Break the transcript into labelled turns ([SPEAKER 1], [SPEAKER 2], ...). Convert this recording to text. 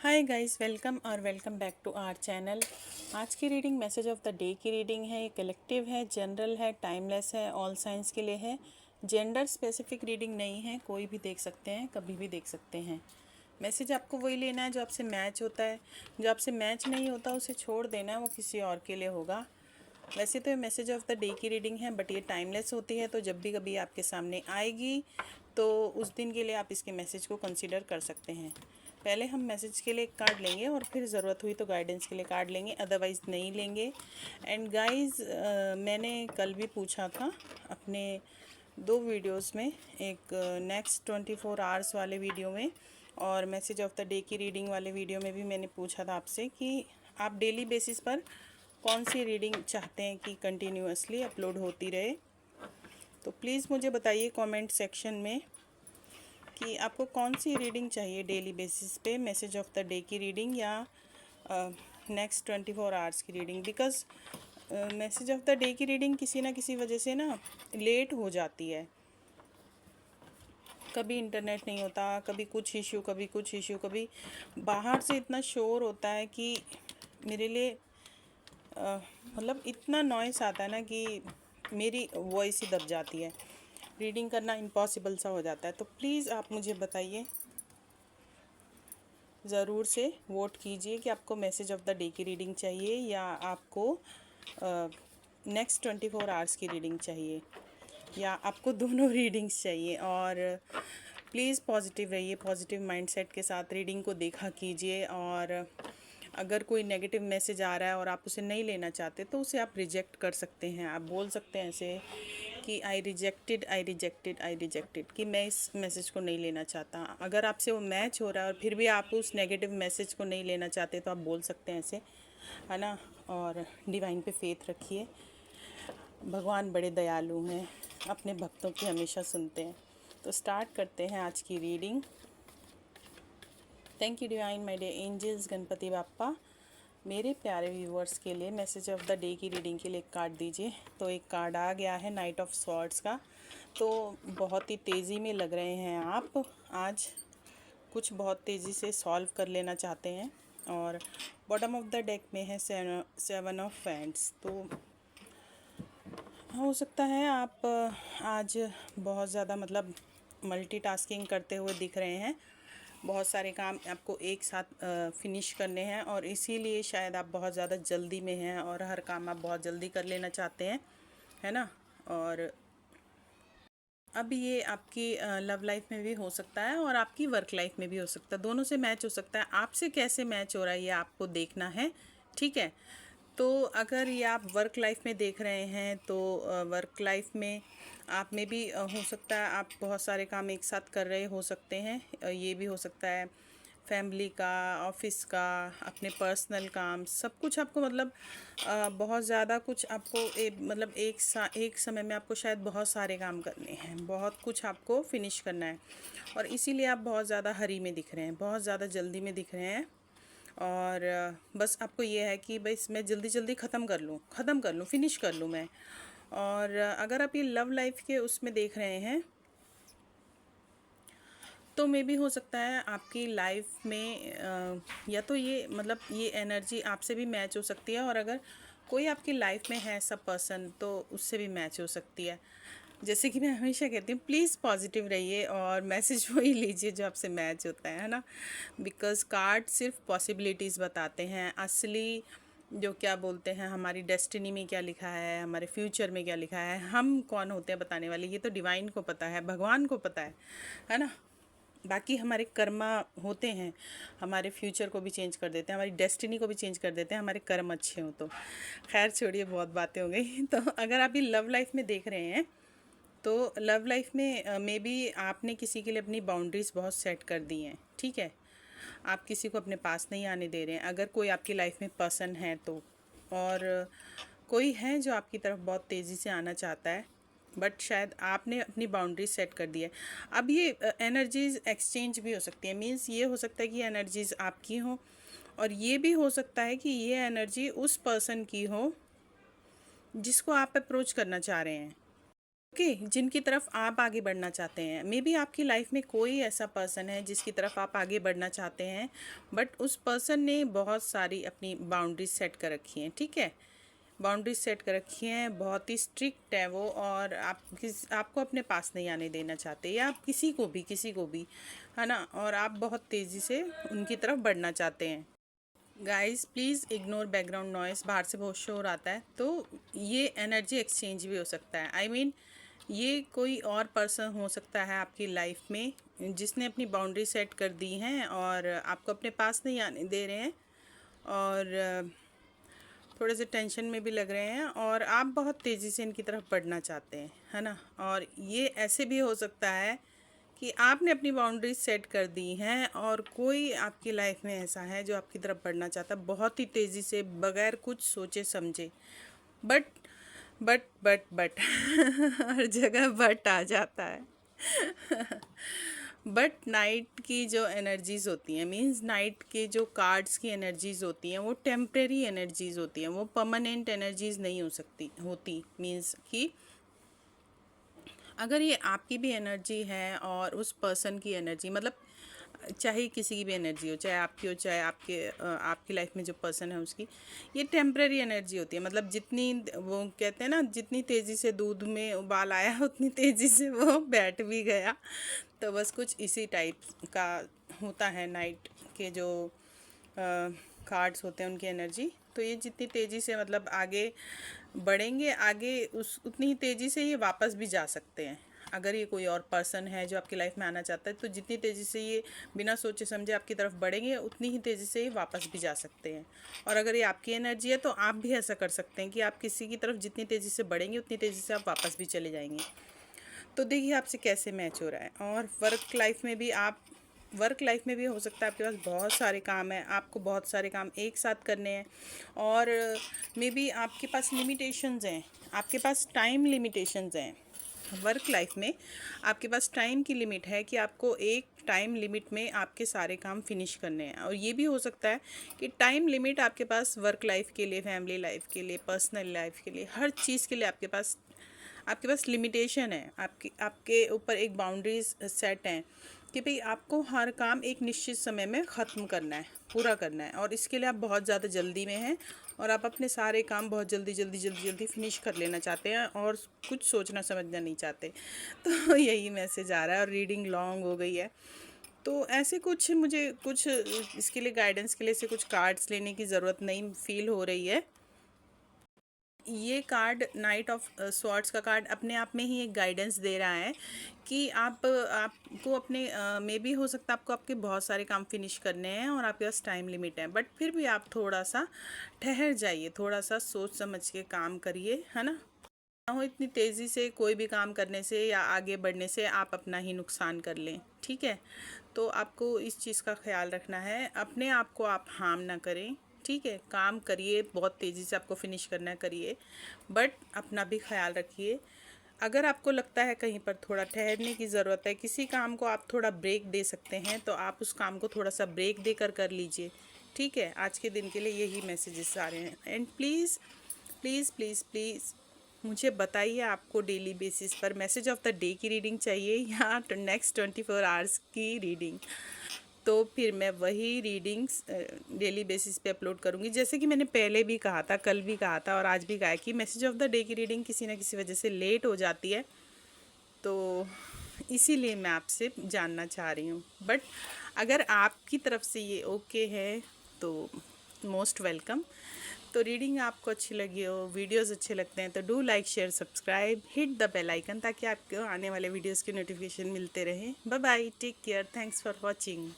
[SPEAKER 1] हाय guys, welcome और welcome back to our channel. आज की reading message of the day की रीडिंग है। ये कलेक्टिव है, जनरल है, टाइमलेस है, ऑल साइंस के लिए है। जेंडर स्पेसिफिक रीडिंग नहीं है, कोई भी देख सकते हैं, कभी भी देख सकते हैं। मैसेज आपको वही लेना है जो आपसे मैच होता है। जो आपसे मैच नहीं होता उसे छोड़ देना है, वो किसी और के लिए होगा। वैसे तो ये मैसेज ऑफ द डे की रीडिंग है, बट ये टाइमलेस होती है, तो जब भी कभी आपके सामने आएगी तो उस दिन के लिए आप इसके मैसेज को कंसीडर कर सकते हैं। पहले हम मैसेज के लिए एक कार्ड लेंगे और फिर ज़रूरत हुई तो गाइडेंस के लिए कार्ड लेंगे, अदरवाइज़ नहीं लेंगे। एंड गाइस, मैंने कल भी पूछा था अपने 2 वीडियोस में, एक नेक्स्ट 24 आवर्स वाले वीडियो में और मैसेज ऑफ द डे की रीडिंग वाले वीडियो में भी मैंने पूछा था आपसे कि आप डेली बेसिस पर कौन सी रीडिंग चाहते हैं कि कंटिन्यूअसली अपलोड होती रहे। तो प्लीज़ मुझे बताइए कमेंट सेक्शन में कि आपको कौन सी रीडिंग चाहिए डेली बेसिस पे, मैसेज ऑफ द डे की रीडिंग या नेक्स्ट 24 आवर्स की reading. Because message of the day की रीडिंग किसी ना किसी वजह से ना लेट हो जाती है। कभी इंटरनेट नहीं होता, कभी कुछ इशू, कभी कुछ इशू, कभी बाहर से इतना शोर होता है कि मेरे लिए मतलब इतना नॉइस आता है ना कि मेरी वॉइस ही दब जाती है, रीडिंग करना इम्पॉसिबल सा हो जाता है। तो प्लीज़ आप मुझे बताइए, ज़रूर से वोट कीजिए कि आपको मैसेज ऑफ द डे की रीडिंग चाहिए या आपको नेक्स्ट 24 आवर्स की रीडिंग चाहिए या आपको दोनों रीडिंग्स चाहिए। और प्लीज़ पॉजिटिव रहिए, पॉजिटिव माइंडसेट के साथ रीडिंग को देखा कीजिए। और अगर कोई नेगेटिव मैसेज आ रहा है और आप उसे नहीं लेना चाहते तो उसे आप रिजेक्ट कर सकते हैं। आप बोल सकते हैं ऐसे कि आई रिजेक्टेड, आई रिजेक्टेड, आई रिजेक्टेड, कि मैं इस मैसेज को नहीं लेना चाहता। अगर आपसे वो मैच हो रहा है और फिर भी आप उस नेगेटिव मैसेज को नहीं लेना चाहते तो आप बोल सकते हैं ऐसे, है ना। और डिवाइन पे फेथ रखिए, भगवान बड़े दयालु हैं, अपने भक्तों की हमेशा सुनते हैं। तो स्टार्ट करते हैं आज की reading. Thank you divine, my dear angels, Ganpati Bappa. मेरे प्यारे व्यूअर्स के लिए मैसेज ऑफ द डे की रीडिंग के लिए एक कार्ड दीजिए। तो एक कार्ड आ गया है नाइट ऑफ स्वॉर्ड्स का। तो बहुत ही तेज़ी में लग रहे हैं आप आज, कुछ बहुत तेज़ी से सॉल्व कर लेना चाहते हैं। और बॉटम ऑफ द डेक में है 7 ऑफ वैंड्स। तो हो सकता है आप आज बहुत ज़्यादा मतलब मल्टीटास्किंग करते हुए दिख रहे हैं। बहुत सारे काम आपको एक साथ फिनिश करने हैं और इसीलिए शायद आप बहुत ज़्यादा जल्दी में हैं और हर काम आप बहुत जल्दी कर लेना चाहते हैं, है ना। और अब ये आपकी लव लाइफ में भी हो सकता है और आपकी वर्क लाइफ में भी हो सकता है, दोनों से मैच हो सकता है। आपसे कैसे मैच हो रहा है ये आपको देखना है, ठीक है। तो अगर ये आप वर्क लाइफ में देख रहे हैं तो वर्क लाइफ में आप में भी हो सकता है आप बहुत सारे काम एक साथ कर रहे हो सकते हैं। ये भी हो सकता है फैमिली का, ऑफिस का, अपने पर्सनल काम, सब कुछ आपको मतलब बहुत ज़्यादा कुछ आपको मतलब एक समय में आपको शायद बहुत सारे काम करने हैं, बहुत कुछ आपको फिनिश करना है और इसीलिए आप बहुत ज़्यादा हरी में दिख रहे हैं, बहुत ज़्यादा जल्दी में दिख रहे हैं। और बस आपको ये है कि बस मैं जल्दी जल्दी ख़त्म कर लूँ, फिनिश कर लूँ मैं। और अगर आप ये लव लाइफ के उसमें देख रहे हैं तो मे भी हो सकता है आपकी लाइफ में या तो ये मतलब ये एनर्जी आपसे भी मैच हो सकती है और अगर कोई आपकी लाइफ में है ऐसा पर्सन तो उससे भी मैच हो सकती है। जैसे कि मैं हमेशा कहती हूँ, प्लीज़ पॉजिटिव रहिए और मैसेज वही लीजिए जो आपसे मैच होता है ना। बिकॉज़ कार्ड सिर्फ पॉसिबिलिटीज़ बताते हैं, असली जो क्या बोलते हैं हमारी डेस्टिनी में क्या लिखा है, हमारे फ्यूचर में क्या लिखा है, हम कौन होते हैं बताने वाले, ये तो डिवाइन को पता है, भगवान को पता है ना। बाकी हमारे कर्मा होते हैं, हमारे फ्यूचर को भी चेंज कर देते हैं, हमारी डेस्टिनी को भी चेंज कर देते हैं, हमारे कर्म अच्छे हों तो। खैर छोड़िए, बहुत बातें हो गई। तो अगर आप ये लव लाइफ में देख रहे हैं तो लव लाइफ में मे बी आपने किसी के लिए अपनी बाउंड्रीज़ बहुत सेट कर दी हैं, ठीक है। आप किसी को अपने पास नहीं आने दे रहे हैं, अगर कोई आपकी लाइफ में पर्सन है तो। और कोई है जो आपकी तरफ बहुत तेज़ी से आना चाहता है, बट शायद आपने अपनी बाउंड्री सेट कर दी है। अब ये एनर्जीज़ एक्सचेंज भी हो सकती है, मीन्स ये हो सकता है कि एनर्जीज़ आपकी हो और ये भी हो सकता है कि ये एनर्जी उस पर्सन की हो जिसको आप अप्रोच करना चाह रहे हैं। ओके, जिनकी तरफ आप आगे बढ़ना चाहते हैं। मे बी आपकी लाइफ में कोई ऐसा पर्सन है जिसकी तरफ आप आगे बढ़ना चाहते हैं, बट उस पर्सन ने बहुत सारी अपनी बाउंड्रीज सेट कर रखी हैं, ठीक है। बाउंड्रीज सेट कर रखी हैं, बहुत ही स्ट्रिक्ट है वो, और आपको अपने पास नहीं आने देना चाहते, या आप किसी को भी, है ना, और आप बहुत तेज़ी से उनकी तरफ बढ़ना चाहते हैं। Guys please ignore background noise, बाहर से बहुत शोर आता है, तो ये एनर्जी एक्सचेंज भी हो सकता है। आई मीन ये कोई और पर्सन हो सकता है आपकी लाइफ में जिसने अपनी बाउंड्री सेट कर दी हैं और आपको अपने पास नहीं आने दे रहे हैं, और थोड़े से टेंशन में भी लग रहे हैं, और आप बहुत तेज़ी से इनकी तरफ बढ़ना चाहते हैं, है ना। और ये ऐसे भी हो सकता है कि आपने अपनी बाउंड्रीज सेट कर दी हैं और कोई आपकी लाइफ में ऐसा है जो आपकी तरफ बढ़ना चाहता है बहुत ही तेज़ी से, बगैर कुछ सोचे समझे। बट बट हर जगह बट आ जाता है। बट नाइट की जो एनर्जीज़ होती हैं, मींस नाइट के जो कार्ड्स की एनर्जीज़ होती हैं, वो टेम्परेरी एनर्जीज़ होती हैं, वो परमानेंट एनर्जीज़ नहीं होती। मींस कि अगर ये आपकी भी एनर्जी है और उस पर्सन की एनर्जी, मतलब चाहे किसी की भी एनर्जी हो, चाहे आपकी हो, चाहे आपकी लाइफ में जो पर्सन है उसकी, ये टेम्परेरी एनर्जी होती है। मतलब जितनी, वो कहते हैं ना, जितनी तेज़ी से दूध में उबाल आया उतनी तेज़ी से वो बैठ भी गया। तो बस कुछ इसी टाइप का होता है नाइट के जो कार्ड्स होते हैं, उनकी एनर्जी। तो ये जितनी तेज़ी से मतलब आगे बढ़ेंगे, आगे उतनी ही तेज़ी से ये वापस भी जा सकते हैं। अगर ये कोई और पर्सन है जो आपकी लाइफ में आना चाहता है, तो जितनी तेज़ी से ये बिना सोचे समझे आपकी तरफ बढ़ेंगे, उतनी ही तेज़ी से ये वापस भी जा सकते हैं। और अगर ये आपकी एनर्जी है तो आप भी ऐसा कर सकते हैं कि आप किसी की तरफ जितनी तेज़ी से बढ़ेंगे उतनी तेज़ी से आप वापस भी चले जाएंगे। तो देखिए आपसे कैसे मैच हो रहा है। और वर्क लाइफ में भी हो सकता है आपके पास बहुत सारे काम हैं, आपको बहुत सारे काम एक साथ करने हैं, और मे बी आपके पास लिमिटेशंस हैं, आपके पास टाइम लिमिटेशंस हैं। वर्क लाइफ में आपके पास टाइम की लिमिट है कि आपको एक टाइम लिमिट में आपके सारे काम फिनिश करने हैं। और ये भी हो सकता है कि टाइम लिमिट आपके पास वर्क लाइफ के लिए, फैमिली लाइफ के लिए, पर्सनल लाइफ के लिए, हर चीज़ के लिए आपके पास लिमिटेशन है। आपके ऊपर एक बाउंड्रीज सेट हैं कि भाई आपको हर काम एक निश्चित समय में ख़त्म करना है, पूरा करना है, और इसके लिए आप बहुत ज़्यादा जल्दी में हैं, और आप अपने सारे काम बहुत जल्दी फिनिश कर लेना चाहते हैं, और कुछ सोचना समझना नहीं चाहते। तो यही मैसेज आ रहा है, और रीडिंग लॉन्ग हो गई है। तो ऐसे मुझे कुछ इसके लिए गाइडेंस के लिए से कुछ कार्ड्स लेने की ज़रूरत नहीं फील हो रही है। ये कार्ड नाइट ऑफ स्वॉर्ड्स का कार्ड अपने आप में ही एक गाइडेंस दे रहा है कि आपको अपने मे बी हो सकता है आपको आपके बहुत सारे काम फिनिश करने हैं और आपके पास टाइम लिमिट है, बट फिर भी आप थोड़ा सा ठहर जाइए, थोड़ा सा सोच समझ के काम करिए, है ना हो इतनी तेज़ी से कोई भी काम करने से या आगे बढ़ने से आप अपना ही नुकसान कर लें, ठीक है। तो आपको इस चीज़ का ख्याल रखना है, अपने आप को आप हार्म ना करें, ठीक है। काम करिए, बहुत तेज़ी से आपको फिनिश करना है, करिए, बट अपना भी ख्याल रखिए। अगर आपको लगता है कहीं पर थोड़ा ठहरने की ज़रूरत है, किसी काम को आप थोड़ा ब्रेक दे सकते हैं, तो आप उस काम को थोड़ा सा ब्रेक देकर कर लीजिए, ठीक है। आज के दिन के लिए यही मैसेजेस आ रहे हैं। And please please please please मुझे बताइए आपको डेली बेसिस पर मैसेज ऑफ द डे की रीडिंग चाहिए या नेक्स्ट 24 आवर्स की रीडिंग। तो फिर मैं वही रीडिंग्स डेली बेसिस पे अपलोड करूँगी। जैसे कि मैंने पहले भी कहा था, कल भी कहा था और आज भी कहा है कि मैसेज ऑफ द डे की रीडिंग किसी न किसी वजह से लेट हो जाती है, तो इसीलिए मैं आपसे जानना चाह रही हूँ। बट अगर आपकी तरफ से ये ओके है तो मोस्ट वेलकम। तो रीडिंग आपको अच्छी लगी हो, वीडियोस अच्छे लगते हैं तो do like share subscribe, hit the bell icon ताकि आपको आने वाले वीडियोस के नोटिफिकेशन मिलते रहें। Bye bye, take care, thanks for watching.